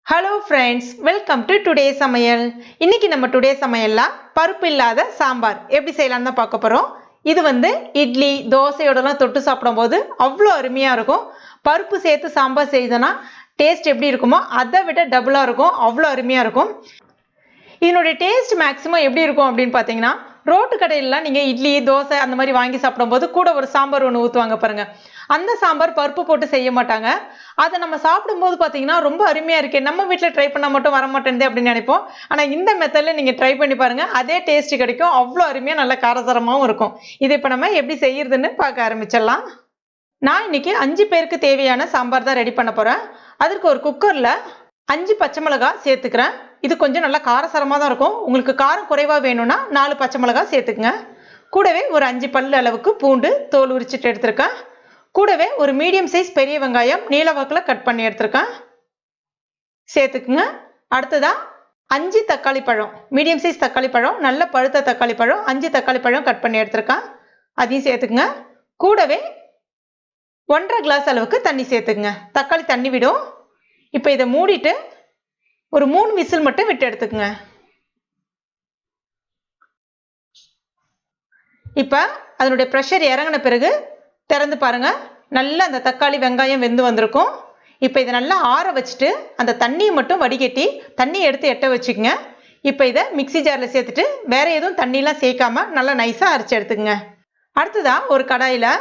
Hello friends, welcome to today Samayal. இன்னைக்கு நம்ம today சமையல்ல பருப்பு இல்லாத சாம்பார் எப்படி செய்யலாம்னு தான் பார்க்க போறோம். இது வந்து இட்லி, தோசையோடலாம் தொட்டு சாப்பிடும்போது அவ்வளோ அருமையா இருக்கும். பருப்பு சேர்த்து சாம்பார் செய்தனா டேஸ்ட் எப்படி இருக்குமோ அதை விட டபுளா இருக்கும். அவ்வளோ அருமையா இருக்கும். இதனுடைய டேஸ்ட் மேக்ஸிமம் எப்படி இருக்கும் அப்படின்னு பார்த்தீங்கன்னா ரோட்டு கடையிலலாம் நீங்கள் இட்லி தோசை அந்த மாதிரி வாங்கி சாப்பிடும்போது கூட ஒரு சாம்பார் ஒன்று ஊற்றுவாங்க பாருங்க. அந்த சாம்பார் பருப்பு போட்டு செய்ய மாட்டாங்க. அதை நம்ம சாப்பிடும்போது பார்த்தீங்கன்னா ரொம்ப அருமையாக இருக்கே, நம்ம வீட்டில் ட்ரை பண்ணால் மட்டும் வர மாட்டேங்குது அப்படின்னு நினைப்போம். ஆனால் இந்த மெத்தடில் நீங்கள் ட்ரை பண்ணி பாருங்கள், அதே டேஸ்ட் கிடைக்கும். அவ்வளோ அருமையாக நல்ல காரசாரமாகவும் இருக்கும். இதை இப்போ நம்ம எப்படி செய்யறதுன்னு பார்க்க ஆரம்பிச்சிடலாம். நான் இன்னைக்கு 5 பேருக்கு தேவையான சாம்பார் தான் ரெடி பண்ண போகிறேன். அதற்கு ஒரு குக்கரில் 5 பச்சை மிளகாய் சேர்த்துக்கிறேன். இது கொஞ்சம் நல்லா காரசாரமாக தான் இருக்கும். உங்களுக்கு காரம் குறைவாக வேணும்னா 4 பச்சை மிளகாய் சேர்த்துக்குங்க. கூடவே ஒரு 5 பல்லு அளவுக்கு பூண்டு தோல் உரிச்சிட்டு எடுத்திருக்கேன். கூடவே ஒரு மீடியம் சைஸ் பெரிய வெங்காயம் நீல வாக்கில் கட் பண்ணி எடுத்திருக்கேன், சேர்த்துக்குங்க. அடுத்ததா 5 தக்காளி பழம், மீடியம் சைஸ் தக்காளி பழம், நல்ல பழுத்த தக்காளி பழம், 5 தக்காளி பழம் கட் பண்ணி எடுத்திருக்கேன், அதையும் சேர்த்துக்குங்க. கூடவே 1.5 கிளாஸ் அளவுக்கு தண்ணி சேர்த்துக்குங்க. தக்காளி தண்ணி விடும். இப்போ இதை மூடிட்டு ஒரு 3 விசில் மட்டும் விட்டு எடுத்துக்குங்க. இப்போ அதனுடைய ப்ரெஷர் இறங்கின பிறகு திறந்து பாருங்க, நல்லா அந்த தக்காளி வெங்காயம் வெந்து வந்திருக்கும். இப்போ இதை நல்லா ஆற வச்சுட்டு அந்த தண்ணியை மட்டும் வடிகட்டி தண்ணியை எடுத்து எட்ட வச்சுக்கோங்க. இப்போ இதை மிக்சி ஜாரில் சேர்த்துட்டு வேற எதுவும் தண்ணியெலாம் சேர்க்காம நல்லா நைஸாக அரைச்சி எடுத்துக்கங்க. அடுத்ததாக ஒரு கடாயில்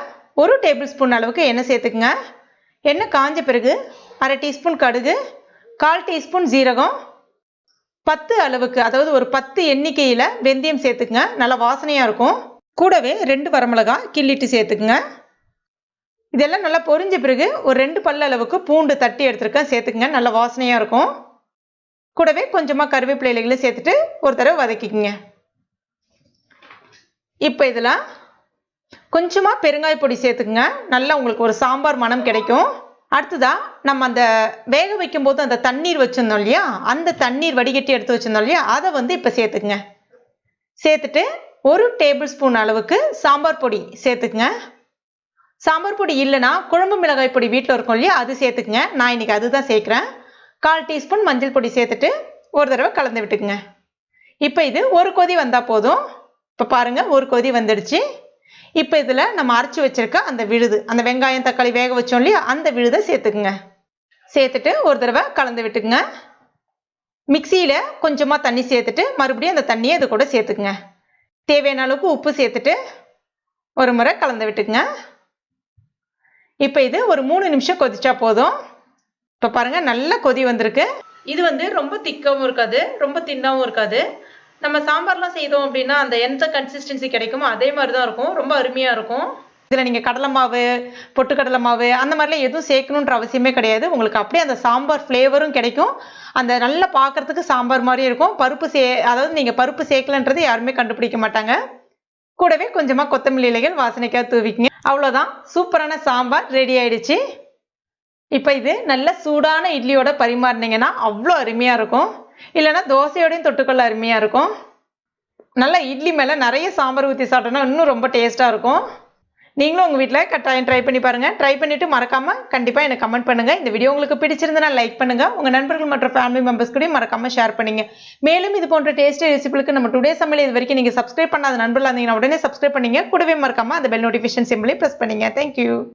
1 டேபிள் ஸ்பூன் அளவுக்கு எண்ணெய் சேர்த்துக்குங்க. எண்ணெய் காஞ்ச பிறகு 1/2 டீஸ்பூன் கடுகு, 1/4 டீஸ்பூன் ஜீரகம், 10 அளவுக்கு அதாவது ஒரு 10 எண்ணிக்கையில் வெந்தயம் சேர்த்துக்குங்க, நல்லா வாசனையாக இருக்கும். கூடவே 2 வரமிளகாய் கிள்ளிட்டு சேர்த்துக்குங்க. இதெல்லாம் நல்லா பொரிஞ்ச பிறகு ஒரு 2 பல்லு அளவுக்கு பூண்டு தட்டி எடுத்துருக்கேன், சேர்த்துக்குங்க, நல்ல வாசனையாக இருக்கும். கூடவே கொஞ்சமாக கருவேப்பிலை இலைகளை சேர்த்துட்டு ஒரு தடவை வதக்கிக்குங்க. இப்போ இதில் கொஞ்சமாக பெருங்காய பொடி சேர்த்துக்குங்க, நல்லா உங்களுக்கு ஒரு சாம்பார் மனம் கிடைக்கும். அடுத்ததாக நம்ம அந்த வேக வைக்கும் போது அந்த தண்ணீர் வச்சுருந்தோம் இல்லையா, அந்த தண்ணீர் வடிகட்டி எடுத்து வச்சுருந்தோம் இல்லையா, அதை வந்து இப்போ சேர்த்துக்குங்க. சேர்த்துட்டு 1 டேபிள் ஸ்பூன் அளவுக்கு சாம்பார் பொடி சேர்த்துக்குங்க. சாம்பார் பொடி இல்லைன்னா குழம்பு மிளகாய் பொடி வீட்டில் இருக்கும் இல்லையா, அது சேர்த்துக்குங்க. நான் இன்னைக்கு அதுதான் சேர்க்குறேன். 1/4 டீஸ்பூன் மஞ்சள் பொடி சேர்த்துட்டு ஒரு தடவை கலந்து விட்டுக்குங்க. இப்போ இது ஒரு கொதி வந்தால் போதும். இப்போ பாருங்கள், ஒரு கொதி வந்துடுச்சு. இப்போ இதில் நம்ம அரைச்சி வச்சிருக்க அந்த விழுது, அந்த வெங்காயம் தக்காளி வேக வச்சோம் இல்லையா, அந்த விழுதை சேர்த்துக்குங்க. சேர்த்துட்டு ஒரு தடவை கலந்து விட்டுக்குங்க. மிக்சியில் கொஞ்சமாக தண்ணி சேர்த்துட்டு மறுபடியும் அந்த தண்ணியை இது கூட சேர்த்துக்குங்க. தேவையான அளவுக்கு உப்பு சேர்த்துட்டு ஒரு முறை கலந்து விட்டுக்குங்க. இப்போ இது ஒரு 3 நிமிஷம் கொதிச்சா போதும். இப்போ பாருங்க, நல்ல கொதி வந்திருக்கு. இது வந்து ரொம்ப திக்காகவும் இருக்காது, ரொம்ப தின்னாகவும் இருக்காது. நம்ம சாம்பார்லாம் செய்தோம் அப்படின்னா அந்த எந்த கன்சிஸ்டன்சி கிடைக்குமோ அதே மாதிரி தான் இருக்கும். ரொம்ப அருமையாக இருக்கும். இதில் நீங்கள் கடலை மாவு, பொட்டுக்கடலை மாவு அந்த மாதிரிலாம் எதுவும் சேர்க்கணுன்ற அவசியமே கிடையாது. உங்களுக்கு அப்படியே அந்த சாம்பார் ஃப்ளேவரும் கிடைக்கும். அந்த நல்லா பார்க்கறதுக்கு சாம்பார் மாதிரி இருக்கும். அதாவது நீங்கள் பருப்பு சேர்க்கலன்றது யாருமே கண்டுபிடிக்க மாட்டாங்க. கூடவே கொஞ்சமாக கொத்தமல்லி இலைகள் வாசனைக்காக தூவிக்கிங்க. அவ்வளோதான், சூப்பரான சாம்பார் ரெடி ஆயிடுச்சு. இப்போ இது நல்ல சூடான இட்லியோட பரிமாறினீங்கன்னா அவ்வளோ அருமையாக இருக்கும். இல்லைன்னா தோசையோடையும் தொட்டுக்கொள்ள அருமையாக இருக்கும். நல்லா இட்லி மேலே நிறைய சாம்பார் ஊற்றி சாப்பிட்டோன்னா இன்னும் ரொம்ப டேஸ்ட்டாக இருக்கும். நீங்களும் உங்கள் வீட்டில் கட்டாயம் ட்ரை பண்ணி பாருங்கள். ட்ரை பண்ணிவிட்டு மறக்காமல் கண்டிப்பாக எனக்கு கமெண்ட் பண்ணுங்கள். இந்த வீடியோ உங்களுக்கு பிடிச்சிருந்தனா லைக் பண்ணுங்கள். உங்கள் நண்பர்கள் மற்றும் ஃபேமிலி மெம்பர்ஸ் கூட மறக்காமல் ஷேர் பண்ணுங்க. மேலும் இது போன்ற டேஸ்டி ரெசிபிகளுக்கு நம்ம டுடே சமையல் இது வரைக்கும் நீங்கள் சப்ஸ்கிரைப் பண்ணாத நண்பர்களாக இருந்தீங்கன்னா உடனே சப்ஸ்கிரைப் பண்ணிங்க. கூடவே மறக்காமல் அந்த பெல் நோட்டிஃபிகேஷன் சிம்பிளையும் ப்ரெஸ் பண்ணிங்க. தேங்க்யூ.